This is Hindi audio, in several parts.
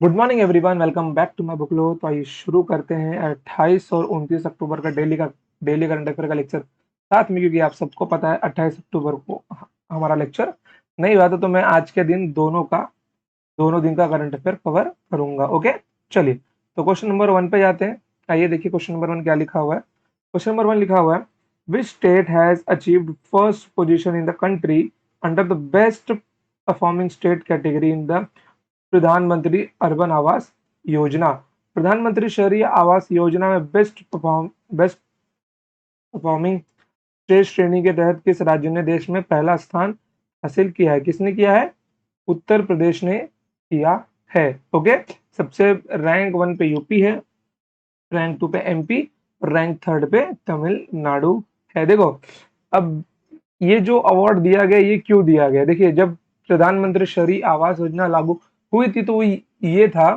Good morning everyone, welcome back to my book लो। तो आइए शुरू करते हैं 28 और 29 अक्टूबर का डेली करंट अफेयर का लेक्चर साथ में, क्योंकि आप सबको पता है 28 अक्टूबर को हमारा लेक्चर नहीं हुआ था, तो मैं आज के दिन दोनों दिन का करंट अफेयर कवर करूंगा। ओके, चलिए तो क्वेश्चन नंबर 1 पे जाते हैं। आइए देखिए क्वेश्चन नंबर 1 क्या लिखा हुआ है। क्वेश्चन नंबर 1 लिखा हुआ है, which state has achieved first position in the country under the best performing state category in the प्रधानमंत्री अर्बन आवास योजना। प्रधानमंत्री शहरी आवास योजना में बेस्ट परफॉर्मिंग स्टेट श्रेणी के तहत किस राज्य ने देश में पहला स्थान हासिल किया है? किसने किया है? उत्तर प्रदेश ने किया है। ओके, सबसे रैंक 1 पे यूपी है, रैंक 2 पे एमपी और रैंक 3 पे तमिलनाडु है। देखो, अब ये जो अवार्ड दिया गया, ये क्यों दिया गया? देखिए, जब प्रधानमंत्री शहरी आवास योजना लागू हुई थी, तो वो ये था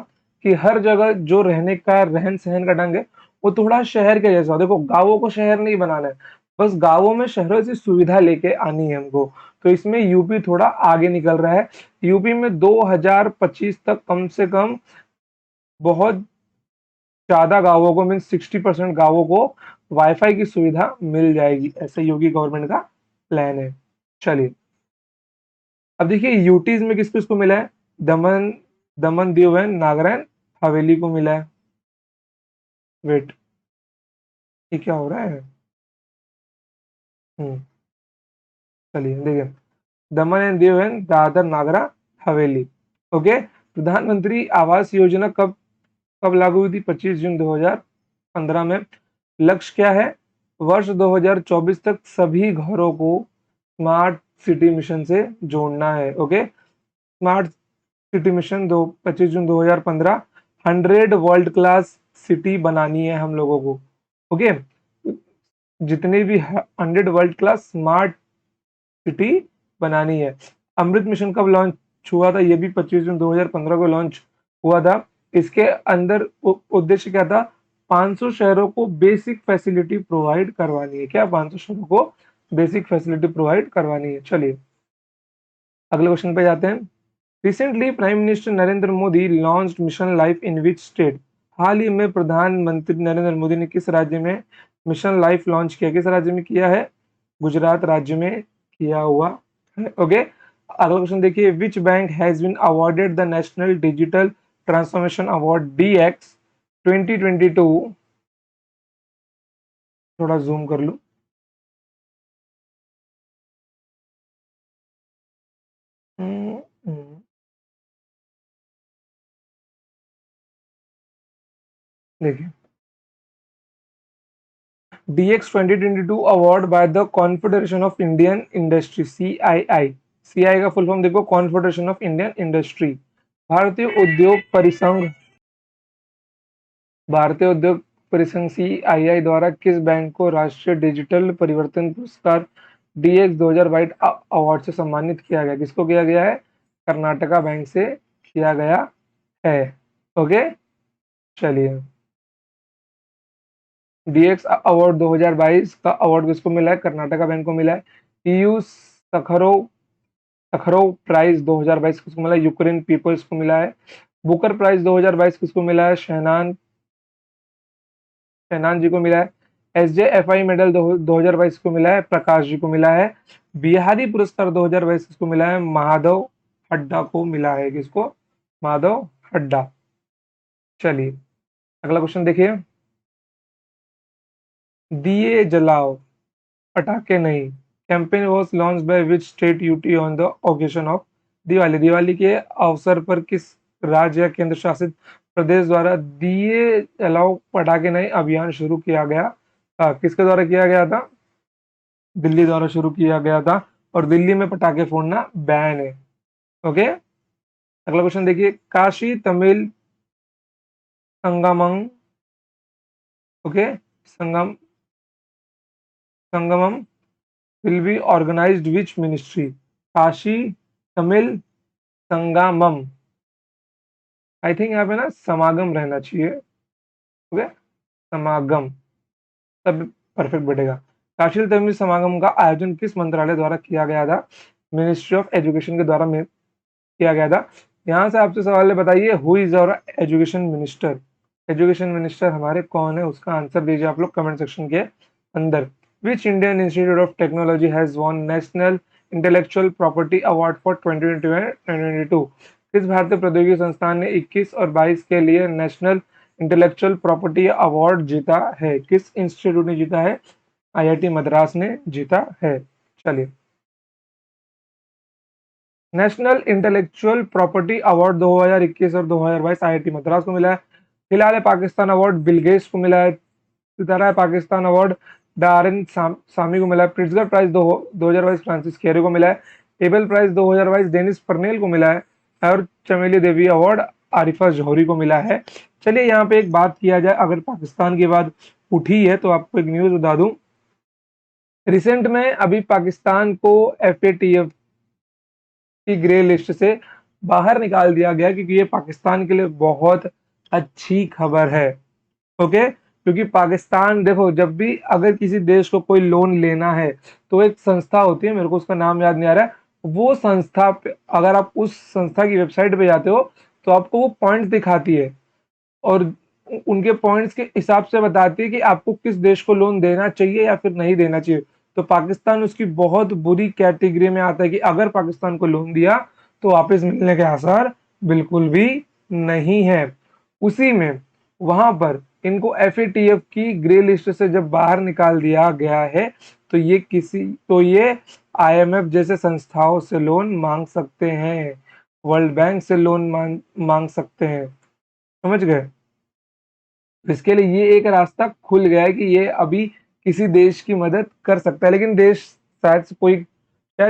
कि हर जगह जो रहने का रहन सहन का ढंग है, वो थोड़ा शहर के जैसा हो। देखो, गांवों को शहर नहीं बनाना है, बस गांवों में शहरों से सुविधा लेके आनी है हमको। तो इसमें यूपी थोड़ा आगे निकल रहा है। यूपी में 2025 तक कम से कम बहुत ज्यादा गांवों को, मीन 60% गांवों को वाईफाई की सुविधा मिल जाएगी, ऐसे योगी गवर्नमेंट का प्लान है। चलिए, अब देखिए यूटीज में किस किस को मिला है? दमन दमन दीव एंड नागर हवेली को मिला है। वेट, ये क्या हो रहा है? हम्म चलिए देखिए, दमन and Diu and Dadar Nagra Haveli. Okay, प्रधानमंत्री आवास योजना कब कब लागू हुई थी? 25 जून 2015 में। लक्ष्य क्या है? वर्ष 2024 तक सभी घरों को स्मार्ट सिटी मिशन से जोड़ना है। ओके, स्मार्ट सिटी मिशन दो 25 जून 2015, 100 वर्ल्ड क्लास सिटी बनानी है हम लोगों को। ओके, जितने भी 100 वर्ल्ड क्लास स्मार्ट सिटी बनानी है। अमृत मिशन कब लॉन्च हुआ था? ये भी 25 जून 2015 को लॉन्च हुआ था। इसके अंदर उद्देश्य क्या था? 500 शहरों को बेसिक फैसिलिटी प्रोवाइड करवानी है। क्या? 500 शहरों को बेसिक फैसिलिटी प्रोवाइड करवानी है। चलिए अगले क्वेश्चन पे जाते हैं। Recently prime minister Narendra Modi launched mission life in which state? हाल ही में प्रधानमंत्री नरेंद्र मोदी ने किस राज्य में मिशन लाइफ लॉन्च किया? किस राज्य में किया है? गुजरात राज्य में किया हुआ है। ओके, अगला क्वेश्चन देखिए, which bank has been awarded the national digital transformation award DX 2022? थोड़ा जूम कर लूं। हम्म, हम्म, देखिए, DX 2022 award by the confederation of Indian industry, CII का फुल फॉर्म देखो, कॉन्फेडरेशन ऑफ इंडियन इंडस्ट्री। भारतीय उद्योग परिसंघ भारतीय उद्योग परिसंघ CII द्वारा किस बैंक को राष्ट्रीय डिजिटल परिवर्तन पुरस्कार DX 2022 अवार्ड से सम्मानित किया गया? किसको किया गया है? कर्नाटका बैंक से किया गया है। ओके, चलिए, DX अवार्ड 2022 का अवार्ड किसको मिला है? कर्नाटका बैंक को मिला है। EU सखरोव सखरोव प्राइज 2022 किसको मिला है? यूक्रेन पीपल्स को मिला है। बुकर प्राइज 2022 किसको मिला है? शहनान जी को मिला है। SJFI मेडल 2022 को मिला है, प्रकाश जी को मिला है। बिहारी पुरस्कार 2022 किसको मिला है? माधव हड्डा को मिला है। किसको? माधव हड्डा। चलिए अगला क्वेश्चन देखिए, दिए जलाओ पटाखे नहीं campaign was launch by which state UT on the occasion of Diwali? Diwali के अवसर पर किस राज्य या केंद्र शासित प्रदेश द्वारा दिए जलाओ पटाखे नहीं अभियान शुरू किया गया था? किसके द्वारा किया गया था? दिल्ली द्वारा शुरू किया गया था, और दिल्ली में पटाखे फोड़ना बैन है। ओके, अगला क्वेश्चन देखिए, Kashi Tamil Sangamam. Okay, Sangam Sangamam will be organised which ministry? Kashi Tamil Sangamam, I think यहाँ पे ना समागम रहना चाहिए। ओके, समागम तब परफेक्ट बैठेगा। काशी तमिल समागम का आयोजन किस मंत्रालय द्वारा किया गया था? मिनिस्ट्री ऑफ एजुकेशन के द्वारा में किया गया था। यहाँ से आपसे सवाल है, बताइए who is our education minister. Education minister हमारे कौन है, उसका आंसर दीजिए आप लोग कमेंट सेक्शन के अंदर। Which Indian institute of technology has won national intellectual property award for 2021-2022। किस भारतीय प्रौद्योगिकी संस्थान ने 21 और 22 के लिए नेशनल इंटेलेक्चुअल प्रॉपर्टी अवार्ड जीता है? किस इंस्टीट्यूट ने जीता है? आईआईटी मद्रास ने जीता है। चलिए, नेशनल इंटेलेक्चुअल प्रॉपर्टी अवार्ड 2021 और 2022 आईआईटी मद्रास को मिला है। फिलहाल पाकिस्तान अवार्ड बिल गेट्स को मिला है। सितारा पाकिस्तान अवार्ड डारिन सामी को मिला है। प्रिट्जगर प्राइज 2022 फ्रांसिस कैरे को मिला है। एबल प्राइज 2022 डेनिस पर्नेल को मिला है। और चमेली देवी अवार्ड आरिफा जौहरी को मिला है। चलिए, यहाँ पे एक बात किया जाए, अगर पाकिस्तान की बात उठी है तो आपको एक न्यूज बता दूं। रिसेंट में अभी पाकिस्तान को एफएटीएफ की ग्रे लिस्ट से बाहर निकाल दिया गया, क्योंकि ये पाकिस्तान के लिए बहुत अच्छी खबर है। ओके, क्योंकि पाकिस्तान, देखो, जब भी अगर किसी देश को कोई लोन लेना है तो एक संस्था होती है, मेरे को उसका नाम याद नहीं आ रहा है, वो संस्था पे अगर आप उस संस्था की वेबसाइट पे जाते हो तो आपको वो पॉइंट्स दिखाती है, और उनके पॉइंट्स के हिसाब से बताती है कि आपको किस देश को लोन देना चाहिए या फिर नहीं देना चाहिए। तो पाकिस्तान उसकी बहुत बुरी कैटेगरी में आता है कि अगर पाकिस्तान को लोन दिया तो वापस मिलने के आसार बिल्कुल भी नहीं है। उसी में वहां पर इनको एफएटीएफ की ग्रे लिस्ट से जब बाहर निकाल दिया गया है, तो ये आईएमएफ जैसे संस्थाओं से लोन मांग सकते हैं, वर्ल्ड बैंक से लोन मांग सकते हैं। समझ गए? इसके लिए ये एक रास्ता खुल गया है कि ये अभी किसी देश की मदद कर सकता है, लेकिन देश शायद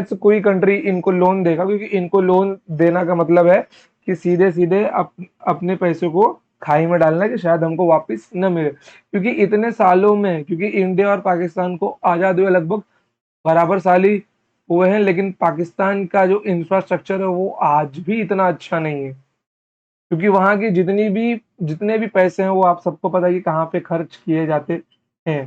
से कोई कंट्री इनको लोन देगा, क्योंकि इनको लोन देना का मतलब है कि सीधे सीधे अपने पैसे को खाई में डालना है कि शायद हमको वापस न मिले। क्योंकि इतने सालों में, क्योंकि इंडिया और पाकिस्तान को आज़ाद हुए लगभग बराबर साल ही हुए हैं, लेकिन पाकिस्तान का जो इंफ्रास्ट्रक्चर है वो आज भी इतना अच्छा नहीं है, क्योंकि वहां की जितने भी पैसे हैं वो आप सबको पता है कि कहाँ पे खर्च किए जाते हैं।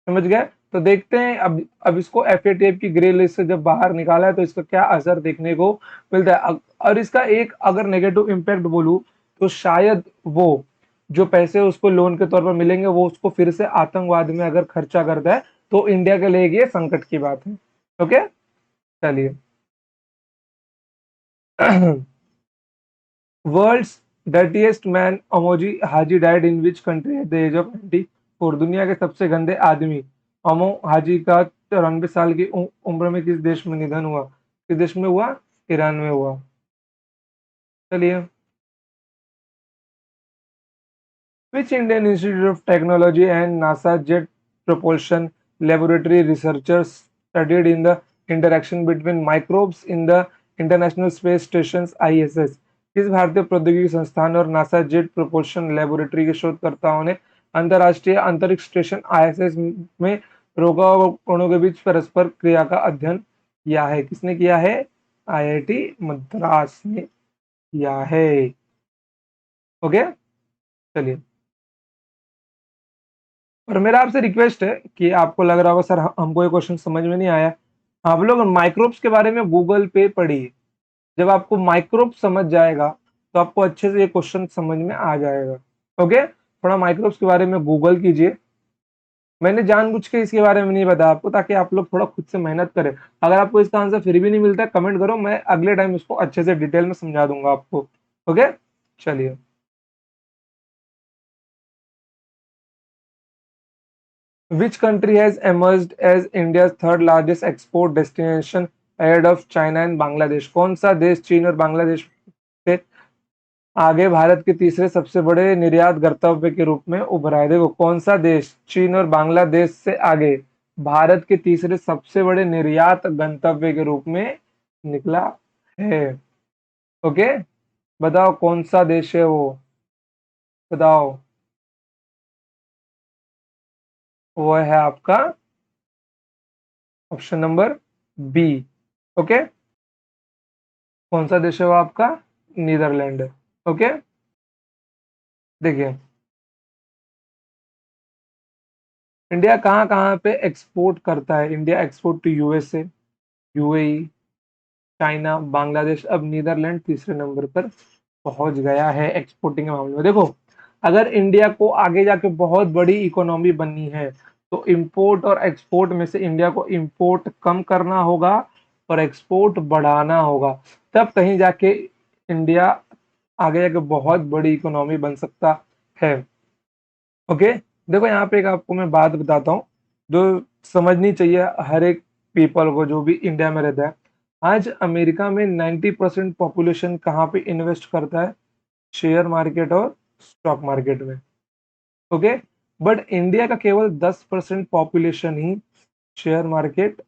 समझ गए? तो देखते हैं अब इसको एफएटीएफ की ग्रे लिस्ट से जब बाहर निकाला है तो इसका क्या असर देखने को मिलता है। और इसका एक अगर नेगेटिव इम्पैक्ट बोलूं तो शायद वो जो पैसे उसको लोन के तौर पर मिलेंगे वो उसको फिर से आतंकवाद में अगर खर्चा करता है तो इंडिया के लिए ये संकट की बात है। ओके, चलिए। World's dirtiest man Amou Haji died in which country at the age of 94। दुनिया के सबसे गंदे आदमी अमो हाजी का 94 साल की उम्र में किस देश में निधन हुआ? किस देश में हुआ? ईरान में हुआ। चलिए, which Indian Institute of Technology and NASA Jet Propulsion Laboratory researchers studied in the interaction between microbes in the International Space Station's ISS? किस भारतीय प्रौद्योगिकी संस्थान और नासा जेट प्रोपल्शन लेबोरेटरी के शोधकर्ताओं ने अंतरराष्ट्रीय अंतरिक्ष स्टेशन आईएसएस में रोगाणुओं के बीच परस्पर क्रिया का अध्ययन किया है? किसने किया है? आईआईटी मद्रास ने किया है। ओके, चलिए। और मेरा आपसे रिक्वेस्ट है कि आपको लग रहा होगा सर हमको ये क्वेश्चन समझ में नहीं आया, आप लोग माइक्रोब्स के बारे में गूगल पे पढ़िए। जब आपको माइक्रोब समझ जाएगा तो आपको अच्छे से ये क्वेश्चन समझ में आ जाएगा। ओके, थोड़ा माइक्रोब्स के बारे में गूगल कीजिए। मैंने जानबूझ के इसके बारे में नहीं बताया आपको ताकि आप लोग थोड़ा खुद से मेहनत करें। अगर आपको इसका आंसर फिर भी नहीं मिलता है कमेंट करो, मैं अगले टाइम इसको अच्छे से डिटेल में समझा दूंगा आपको। ओके, चलिए। Which country has emerged as India's third largest export destination ahead of China and Bangladesh? कौन सा देश चीन और बांग्लादेश से आगे भारत के तीसरे सबसे बड़े निर्यात गंतव्य के रूप में उभरा है? देखो, कौन सा देश चीन और बांग्लादेश से आगे भारत के तीसरे सबसे बड़े निर्यात गंतव्य के रूप में निकला है? ओके, बताओ कौन सा देश है वो, बताओ। वो है आपका ऑप्शन नंबर बी। ओके, कौन सा देश है वो आपका? नीदरलैंड। ओके, देखिए, इंडिया कहाँ कहाँ पे एक्सपोर्ट करता है? India export to USA, UAE, China, Bangladesh, अब नीदरलैंड तीसरे नंबर पर पहुंच गया है एक्सपोर्टिंग के मामले में। देखो, अगर इंडिया को आगे जाके बहुत बड़ी इकोनॉमी बननी है तो इंपोर्ट और एक्सपोर्ट में से इंडिया को इंपोर्ट कम करना होगा और एक्सपोर्ट बढ़ाना होगा, तब कहीं जाके इंडिया आगे जाके बहुत बड़ी इकोनॉमी बन सकता है। ओके, देखो यहाँ पे एक आपको मैं बात बताता हूँ जो समझनी चाहिए हर एक पीपल को जो भी इंडिया में रहता है। आज अमेरिका में 90% पॉपुलेशन कहाँ पे इन्वेस्ट करता है? शेयर मार्केट और स्टॉक मार्केट में। ओके, बट इंडिया का केवल 10% population he share market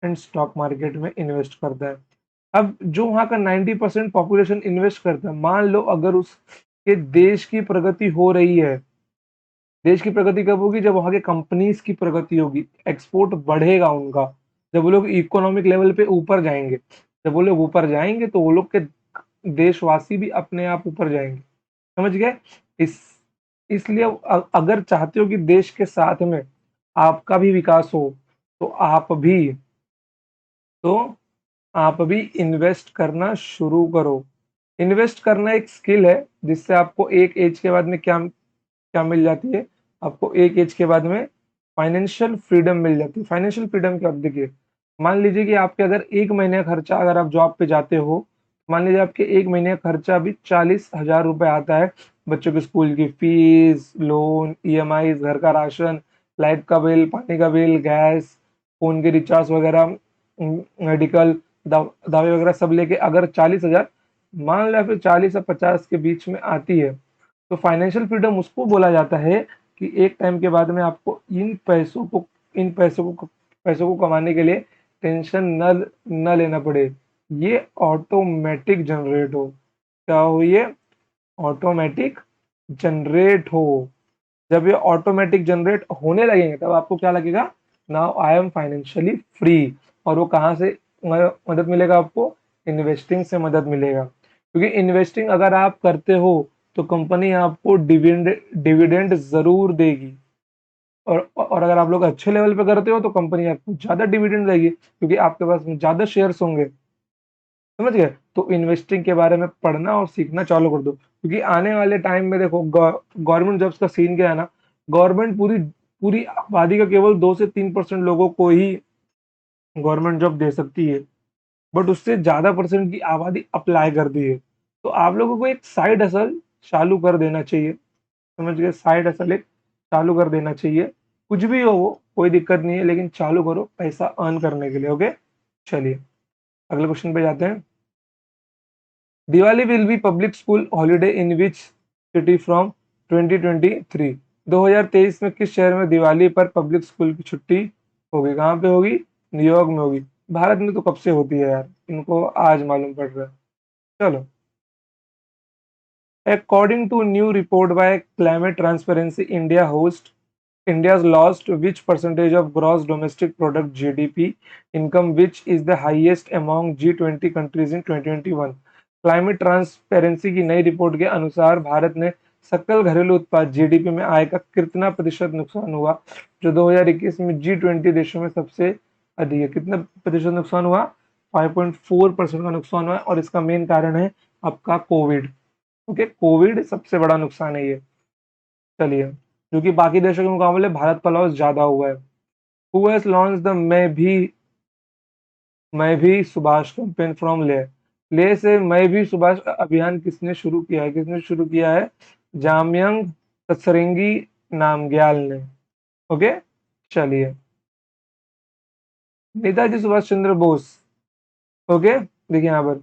and stock market में इन्वेस्ट करता है। अब जो वहाँ का 90% पॉपुलेशन इन्वेस्ट करता है, मान लो अगर उसके देश की प्रगति हो रही है, देश की प्रगति कब होगी? जब वहाँ के कंपनीज की प्रगति होगी, एक्सपोर्ट बढ़ेगा उनका, जब वो लोग इकोनॉमिक लेवल पे ऊपर जाएंगे, जब वो लोग ऊपर जाएंगे तो वो लोग के देशवासी भी अपने आप ऊपर जाएंगे। समझ गए? इस इसलिए अगर चाहते हो कि देश के साथ में आपका भी विकास हो तो तो आप भी इन्वेस्ट करना शुरू करो। इन्वेस्ट करना एक स्किल है जिससे आपको एक एज के बाद में क्या क्या मिल जाती है? आपको एक एज के बाद में फाइनेंशियल फ्रीडम मिल जाती है। फाइनेंशियल फ्रीडम क्या? देखिए, मान लीजिए कि आपके अगर एक महीने का खर्चा, अगर आप जॉब पे जाते हो, मान लीजिए आपके एक महीने का खर्चा अभी 40,000 रुपए आता है। बच्चों के स्कूल की फीस, लोन, ईएमआई, घर का राशन, लाइट का बिल, पानी का बिल, गैस, फोन के रिचार्ज वगैरह, मेडिकल दवाई वगैरह सब लेके अगर 40,000, मान लो फिर 40 और 50 के बीच में आती है, तो फाइनेंशियल फ्रीडम उसको बोला जाता है कि एक टाइम के बाद में आपको इन पैसों को कमाने के लिए टेंशन न लेना पड़े, ये ऑटोमेटिक जनरेट हो। क्या हो? ये ऑटोमेटिक जनरेट हो। जब ये ऑटोमेटिक जनरेट होने लगेंगे तब आपको क्या लगेगा? Now I am financially free. और वो कहाँ से मदद मिलेगा आपको? इन्वेस्टिंग से मदद मिलेगा, क्योंकि इन्वेस्टिंग अगर आप करते हो तो कंपनी आपको डिविडेंड डिविडेंड जरूर देगी। और अगर आप लोग अच्छे लेवल पे करते हो तो कंपनी आपको ज्यादा डिविडेंड देगी क्योंकि आपके पास में ज्यादा शेयर्स होंगे। समझ गए? तो इन्वेस्टिंग के बारे में पढ़ना और सीखना चालू कर दो, क्योंकि आने वाले टाइम में देखो गवर्नमेंट जॉब्स का सीन क्या है ना, गवर्नमेंट पूरी पूरी आबादी का केवल 2 से 3% लोगों को ही गवर्नमेंट जॉब दे सकती है, बट उससे ज्यादा परसेंट की आबादी अप्लाई कर दी है। तो आप लोगों को एक साइड हसल चालू कर देना चाहिए। समझ गए? साइड हसल एक चालू कर देना चाहिए। कुछ भी हो वो कोई दिक्कत नहीं है, लेकिन चालू करो पैसा अर्न करने के लिए। ओके, चलिए अगले क्वेश्चन पे जाते हैं। Diwali will be public school holiday in which city from 2023? 2023 में किस शहर में दिवाली पर पब्लिक स्कूल की छुट्टी होगी? कहाँ पे होगी? न्यूयॉर्क में होगी। भारत में तो कब से होती है यार, इनको आज मालूम पड़ रहा है। चलो, according to new report by Climate Transparency, India's lost which percentage of gross domestic product (GDP) income, which is the highest among G20 countries in 2021? Climate transparency की नई रिपोर्ट के अनुसार भारत ने सकल घरेलू उत्पाद (जीडीपी) में आय का कितना प्रतिशत नुकसान हुआ, जो 2021 में G20 देशों में सबसे अधिक है? कितना प्रतिशत नुकसान हुआ? 5.4% का नुकसान हुआ, और इसका मेन कारण है आपका कोविड। ओके, कोविड सबसे बड़ा नुकसान है ये। चलिए, क्योंकि बाकी देशों के मुकाबले भारत का लॉस ज्यादा हुआ है। हु हैज लॉन्च द मैं भी सुभाष कैंपेन फ्रॉम ले? ले से मैं भी सुभाष अभियान किसने शुरू किया है? किसने शुरू किया है? जामयंग तत्सरेंगी नामग्याल ने। ओके, चलिए, नेताजी सुभाष चंद्र बोस। ओके, देखिए यहाँ पर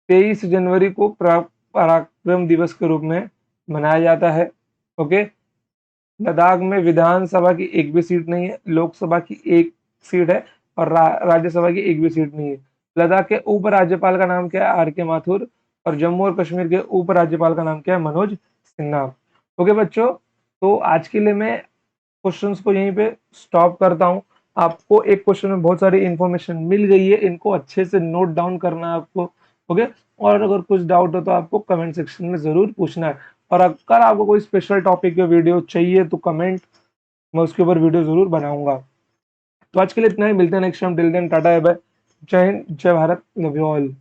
23 जनवरी को पराक्रम दिवस के रूप में मनाया जाता है। ओके, लद्दाख में विधानसभा की एक भी सीट नहीं है, लोकसभा की एक सीट है, और राज्यसभा की एक भी सीट नहीं है। लद्दाख के उपराज्यपाल का नाम क्या है? आर के माथुर। और जम्मू और कश्मीर के उपराज्यपाल का नाम क्या है? मनोज सिन्हा। ओके बच्चों, तो आज के लिए मैं क्वेश्चंस को यहीं पे स्टॉप करता हूँ। आपको एक क्वेश्चन में बहुत सारी इंफॉर्मेशन मिल गई है, इनको अच्छे से नोट डाउन करना है आपको। ओके, और अगर कुछ डाउट हो तो आपको कमेंट सेक्शन में जरूर पूछना है। और अगर आपको कोई स्पेशल टॉपिक पे वीडियो चाहिए तो कमेंट, मैं उसके ऊपर वीडियो जरूर बनाऊंगा। तो आज के लिए इतना ही, मिलते हैं next time. Till then tata bye bye, जय हिंद, जय भारत, लव यू ऑल।